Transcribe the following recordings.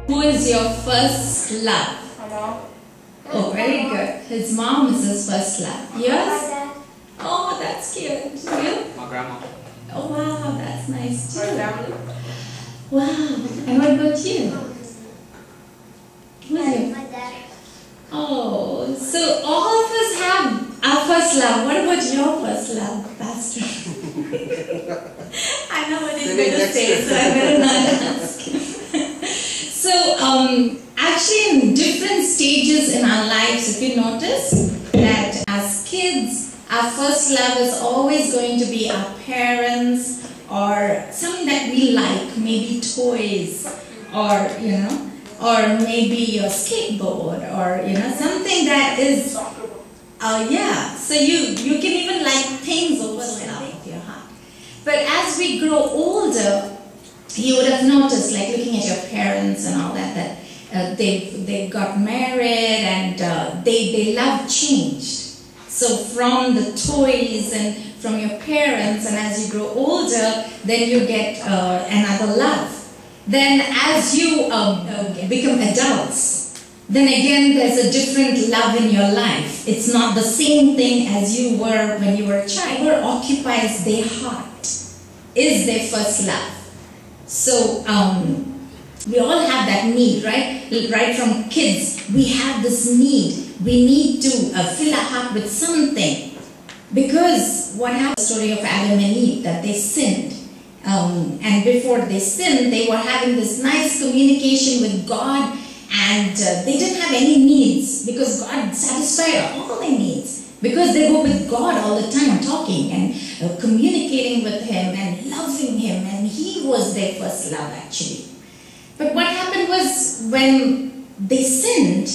Who is your first love? Mom. Oh, very good. His mom is his first love. My Yours? dad. Oh, that's cute. You? My grandma. Oh, wow, that's nice My too. family. Wow. And what about you? Who's your? My dad. Oh, so all of us have our first love. What about your first love, Pastor? I know what he's going to say, so I better not ask. So, actually, in different stages in our lives, if you notice that as kids, our first love is always going to be our parents or something that we like, maybe toys or, or maybe your skateboard or, something that is, yeah, so you can even like things over love of your heart. But as we grow older, you would have noticed, like looking at your parents and all that, that they got married and they love changed. So from the toys and from your parents, and as you grow older, then you get another love. Then as you become adults, then again there's a different love in your life. It's not the same thing as you were when you were a child. Whoever occupies their heart is their first love. So we all have that need, right? Right from kids, we have this need. We need to fill our heart with something. Because what happened, the story of Adam and Eve, that they sinned. And before they sinned, they were having this nice communication with God, and they didn't have any needs because God satisfied all their needs. Because they were with God all the time, talking and communicating with Him and loving Him, and He was their first love actually. But what happened was when they sinned,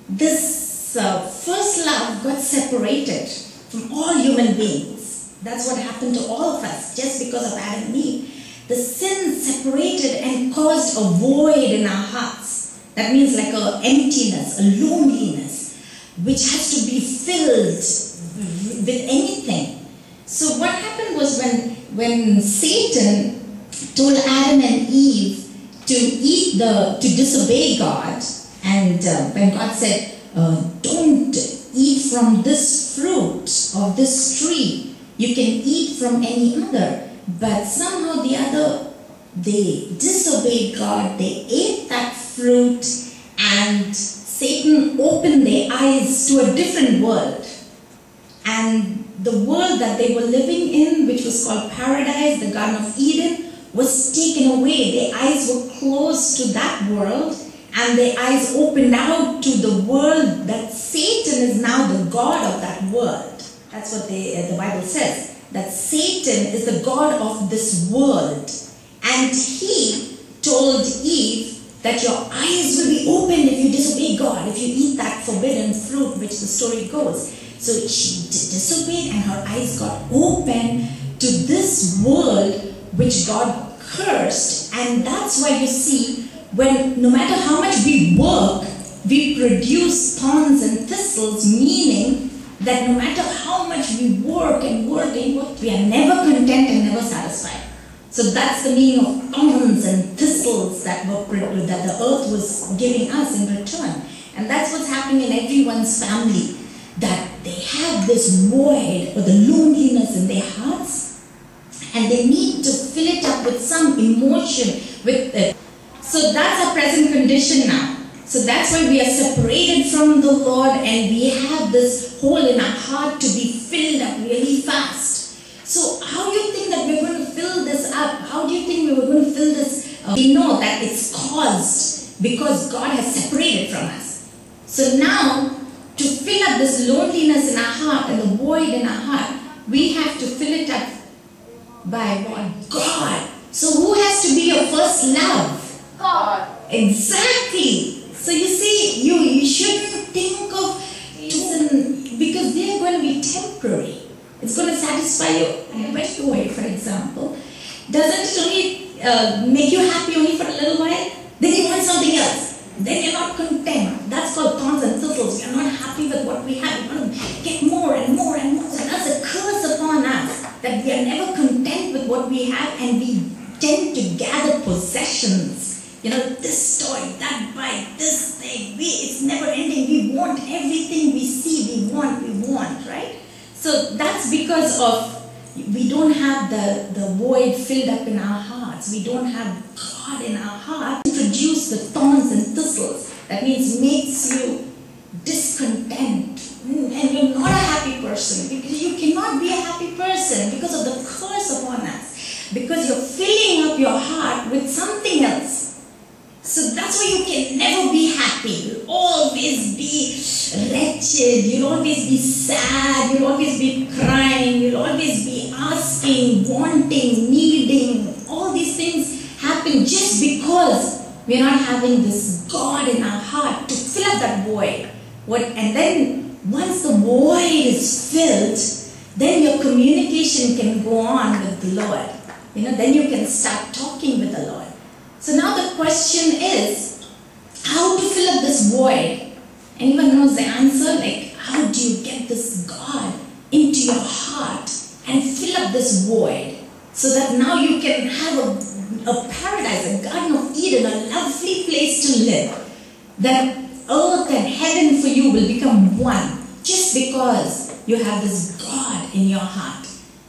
this first love got separated from all human beings. That's what happened to all of us just because of Adam and Eve. The sin separated and caused a void in our hearts. That means like an emptiness, a loneliness, which has to be filled with anything. So what happened was when Satan told Adam and Eve to disobey God, and when God said, don't eat from this fruit of this tree, you can eat from any other, but somehow the other, they disobeyed God, they ate that fruit, and Satan opened their eyes to a different world. And the world that they were living in, which was called paradise, the Garden of Eden, was taken away. Their eyes were closed to that world, and their eyes opened out to the world that Satan is now the God of that world. That's what the Bible says, that Satan is the God of this world. And he told Eve that your eyes will be opened if you disobey God, if you eat that forbidden fruit, which the story goes. So she disobeyed, and her eyes got open to this world which God cursed. And that's why you see, when no matter how much we work, we produce thorns and thistles, meaning that no matter how much we work and work and work, we are never content and never satisfied. So that's the meaning of thorns and thistles that the earth was giving us in return. And that's what's happening in everyone's family, that they have this void or the loneliness in their hearts, and they need to fill it up with some emotion, with it. So that's our present condition now. So that's why we are separated from the Lord, and we have this hole in our heart to be filled up really fast. So how do you think that we're going to fill this up? How do you think we were going to fill this? We know that it's caused because God has separated from us. So now, to fill up this loneliness in our heart and the void in our heart, we have to fill it up by what? God. So who has to be your first love? God. Exactly. So you see, you shouldn't think of it, because they are going to be temporary. It's going to satisfy you right away, for example. Doesn't it only make you happy only for a little while? Then you want something else. Then you're not content. That's called thorns and thistles. You're not happy with what we have. You want to get more and more and more. So that's a curse upon us, that we are never content with what we have, and we tend to gather possessions this toy, that bike, this thing. It's never ending. We want everything we see. We want, right? So that's because of we don't have the void filled up in our hearts. We don't have God in our heart. Introduce the thorns and thistles. That means makes you discontent. And you're not a happy person. Because you cannot be a happy person because of the curse upon us. Because you're filling up your heart with something else. So that's why you can never be happy. You'll always be wretched. You'll always be sad. You'll always be crying. You'll always be asking, wanting, needing. All these things happen just because we're not having this God in our heart to fill up that void. And then once the void is filled, then your communication can go on with the Lord. Then you can start talking with the Lord. So now the question is, how to fill up this void? Anyone knows the answer? Like, how do you get this God into your heart and fill up this void so that now you can have a paradise, a Garden of Eden, a lovely place to live? That earth and heaven for you will become one just because you have this God in your heart.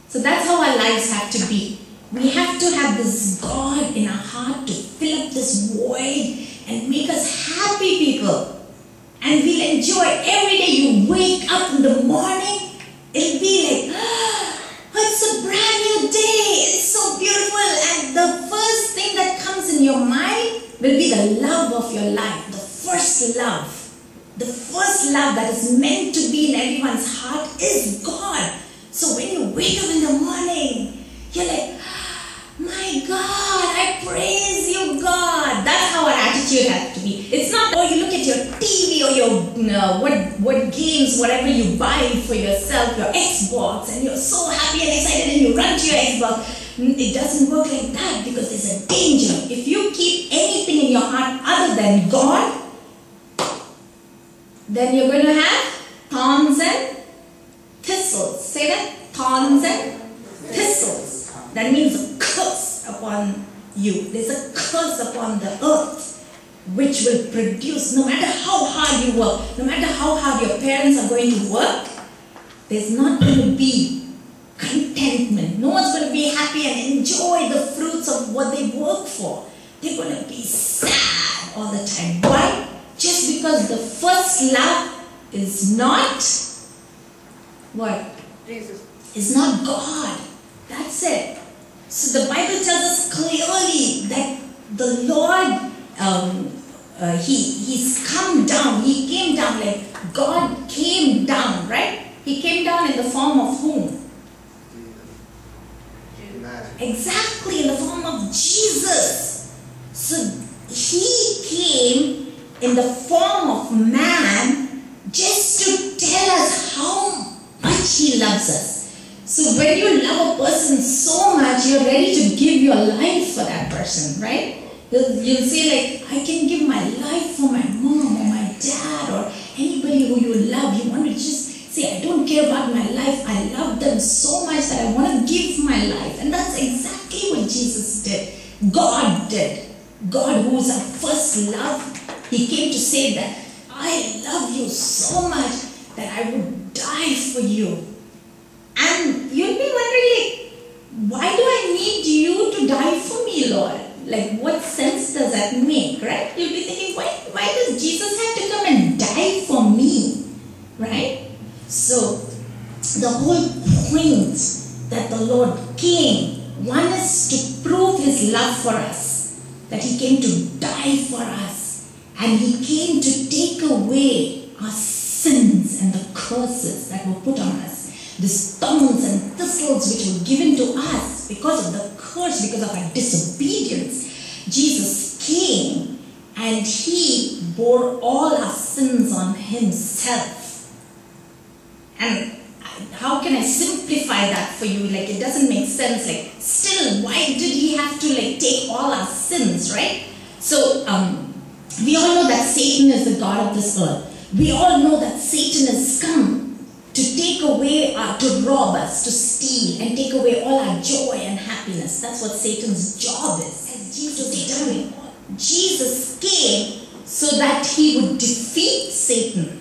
So that's how our lives have to be. We have to have this God in our heart to fill up this void and make us happy people. And we'll enjoy every day you wake up in the morning. It'll be like, it's a brand new day. It's so beautiful. And the first thing that comes in your mind will be the love of your life. The first love. The first love that is meant to be in everyone's heart is God. So when you wake up in the morning, you're like, my God, I praise you, God. That's how our attitude has to be. It's not, you look at your TV or your, what games, whatever you buy for yourself, your Xbox, and you're so happy and excited and you run to your Xbox. It doesn't work like that because there's a danger. If you keep anything in your heart other than God, then you're going to have thorns and thistles. Say that, thorns and thistles. That means a curse upon you. There's a curse upon the earth which will produce, no matter how hard you work, no matter how hard your parents are going to work, there's not going to be contentment. No one's going to be happy and enjoy the fruits of what they work for. They're going to be sad all the time. Why? Just because the first love is not what? Jesus. Is not God. That's it. So the Bible tells us clearly that the Lord, He's come down. He came down, like God came down, right? He came down in the form of whom? Exactly, in the form of Jesus. So He came in the form of man just to tell us how much He loves us. So when you love a person so much, you're ready to give your life for that person, right? You'll say like, I can give my life for my mom or my dad or anybody who you love. You want to just say, I don't care about my life. I love them so much that I want to give my life. And that's exactly what Jesus did. God did. God, who is our first love, He came to say that I love you so much that I would die for you. And you'll be wondering, like, why do I need you to die for me, Lord? Like, what sense does that make, right? You'll be thinking, why does Jesus have to come and die for me, right? So, the whole point that the Lord came, one is to prove His love for us, that He came to die for us, and He came to take away our sins and the curses that were put on us. These thorns and thistles which were given to us because of the curse, because of our disobedience. Jesus came and He bore all our sins on Himself. And how can I simplify that for you? Like, it doesn't make sense. Like, still, why did He have to like take all our sins, right? So, we all know that Satan is the god of this earth. We all know that Satan has come to take away, to rob us, to steal, and take away all our joy and happiness. That's what Satan's job is. As Jesus take away Jesus came so that he would defeat Satan.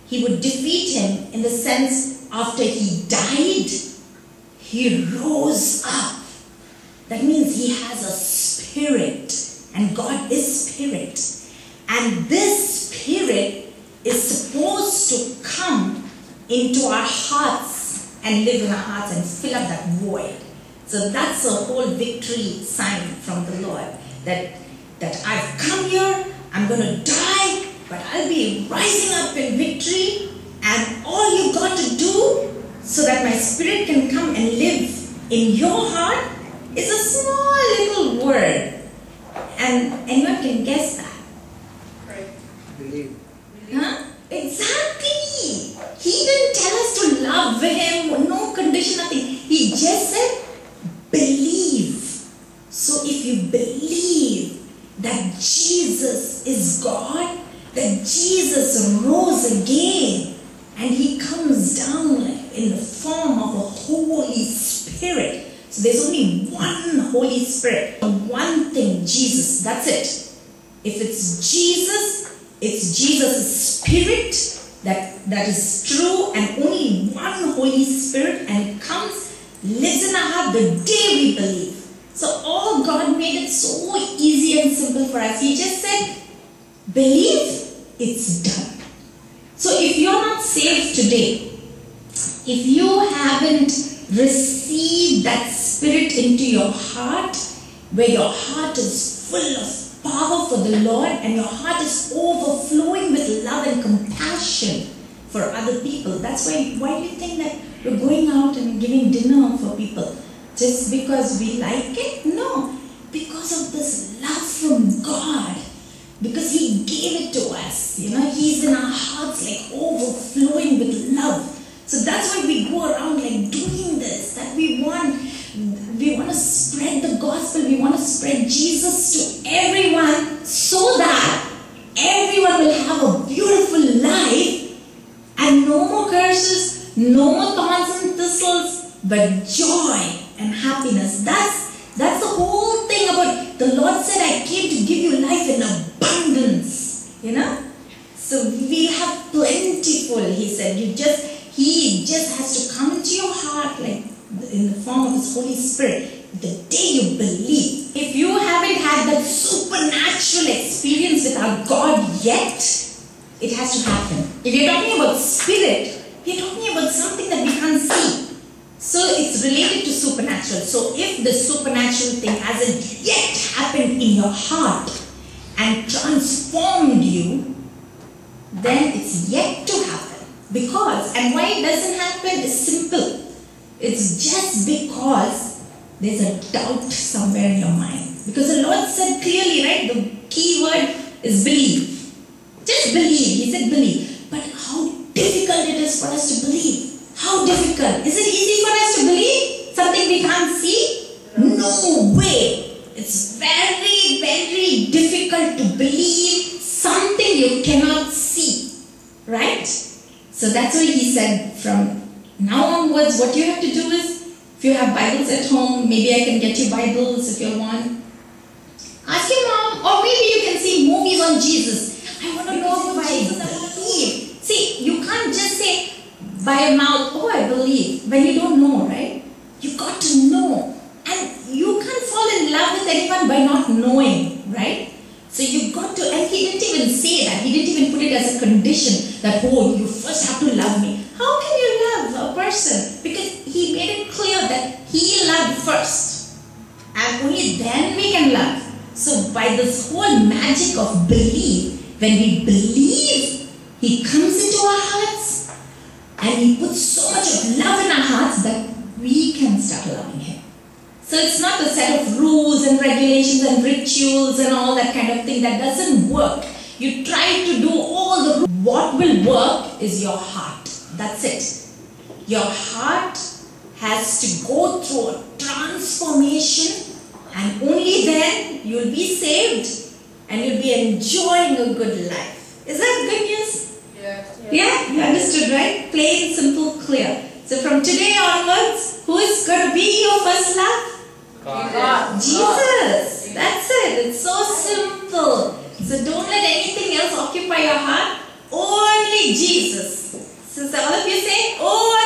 He would defeat him in the sense after he died, he rose up. That means he has a spirit, and God is spirit. And this spirit is supposed to come into our hearts and live in our hearts and fill up that void. So that's a whole victory sign from the Lord. That I've come here, I'm going to die, but I'll be rising up in victory. And all you got to do so that my spirit can come and live in your heart is a small little word. And anyone can guess that. Pray. Believe. Huh? Exactly. He didn't tell us to love him, no condition, nothing. He just said, believe. So if you believe that Jesus is God, that Jesus rose again, and he comes down in the form of a Holy Spirit. So there's only one Holy Spirit, one thing, Jesus, that's it. If it's Jesus' Spirit that is true, and only one Holy Spirit, and it comes, lives in our heart the day we believe. So all God made it so easy and simple for us. He just said, believe, it's done. So if you're not saved today, if you haven't received that Spirit into your heart, where your heart is full of power for the Lord, and your heart is overflowing with love and compassion for other people. That's why do you think that we're going out and giving dinner for people? Just because we like it? No. Because of this love from God. Because he gave it to us. He's in our hearts like overflowing with love. So that's why we go around like doing this. That we want to spread the gospel. We want to spread Jesus to everyone so that everyone will have a beautiful life and no more curses, no more thorns and thistles, but joy and happiness. That's the whole thing about the Lord said, I came to give you life in abundance. So we have plentiful, he said. He just has to come into your heart like in the form of his Holy Spirit the day you believe. If you haven't had that supernatural experience with our God yet, it has to happen. If you're talking about spirit, you're talking about something that we can't see. So it's related to supernatural. So if the supernatural thing hasn't yet happened in your heart and transformed you, then it's yet to happen. Because, and why it doesn't happen is simple. It's just because there's a doubt somewhere in your mind. Because the Lord said clearly, right, the key word is believe. Just believe. He said believe. But how difficult it is for us to believe. How difficult? Is it easy for us to believe something we can't see? No way. It's very, very difficult to believe something you cannot see. Right? So that's why he said from now onwards, what you have to do is, if you have Bibles at home, maybe I can get you Bibles if you want. Ask your mom, or maybe you can see movies on Jesus. I want to know about Jesus. I want to believe. See, you can't just say by your mouth, oh, I believe, when you don't know, right? You got to know. And you can't fall in love with anyone by not knowing, right? So you got to, and he didn't even say that. He didn't even put it as a condition that, oh, you first have to love me. How can you love a person? Because he made it clear that he loved first. And only then we can love. So by this whole magic of belief, when we believe, he comes into our hearts and he puts so much of love in our hearts that we can start loving him. So it's not a set of rules and regulations and rituals and all that kind of thing that doesn't work. You try to do all the... What will work is your heart. That's it. Your heart has to go through a transformation, and only then you'll be saved and you'll be enjoying a good life. Is that good news? Yeah, you understood, right? Plain, simple, clear. So from today onwards, who is going to be your first love? God. Jesus. That's it. It's so simple. So don't let anything else occupy your heart. Only Jesus. So all of you say, only